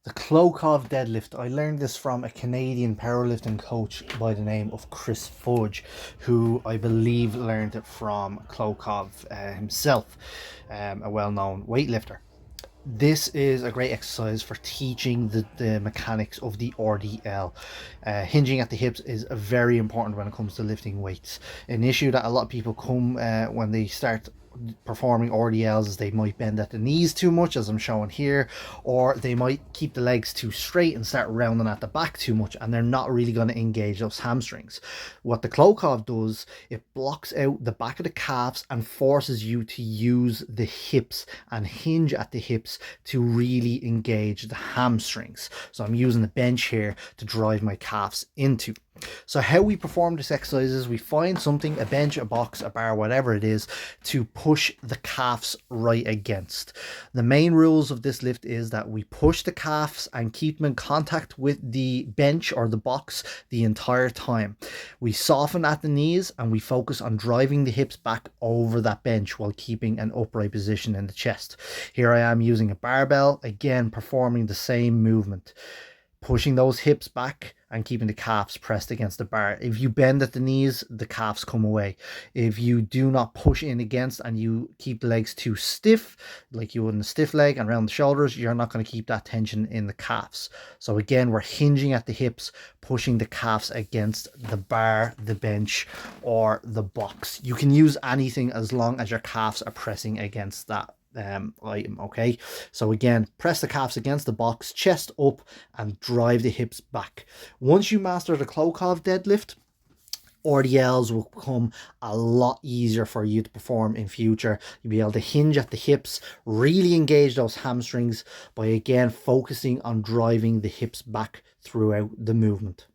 The Klokov Deadlift. I learned this from a Canadian powerlifting coach by the name of Chris Fudge, who I believe learned it from Klokov himself, a well-known weightlifter. This is a great exercise for teaching the mechanics of the RDL. Hinging at the hips is very important when it comes to lifting weights. An issue that a lot of people come when they start performing RDLs is they might bend at the knees too much, as I'm showing here, or they might keep the legs too straight and start rounding at the back too much, and they're not really going to engage those hamstrings. What the Klokov does, it blocks out the back of the calves and forces you to use the hips and hinge at the hips to really engage the hamstrings. So I'm using the bench here to drive my calves into. So how we perform this exercise is we find something, a bench, a box, a bar, whatever it is, to push the calves right against. The main rules of this lift is that we push the calves and keep them in contact with the bench or the box the entire time. We soften at the knees and we focus on driving the hips back over that bench while keeping an upright position in the chest. Here I am using a barbell, again performing the same movement, pushing those hips back and keeping the calves pressed against the bar. If you bend at the knees, the calves come away. If you do not push in against and you keep the legs too stiff, like you would in a stiff leg and around the shoulders, you're not going to keep that tension in the calves. So again, we're hinging at the hips, pushing the calves against the bar, the bench, or the box. You can use anything as long as your calves are pressing against that item. Okay, so again, press the calves against the box, chest up, and drive the hips back. Once you master the Klokov deadlift, RDLs will become a lot easier for you to perform in future. You'll be able to hinge at the hips, really engage those hamstrings by again focusing on driving the hips back throughout the movement.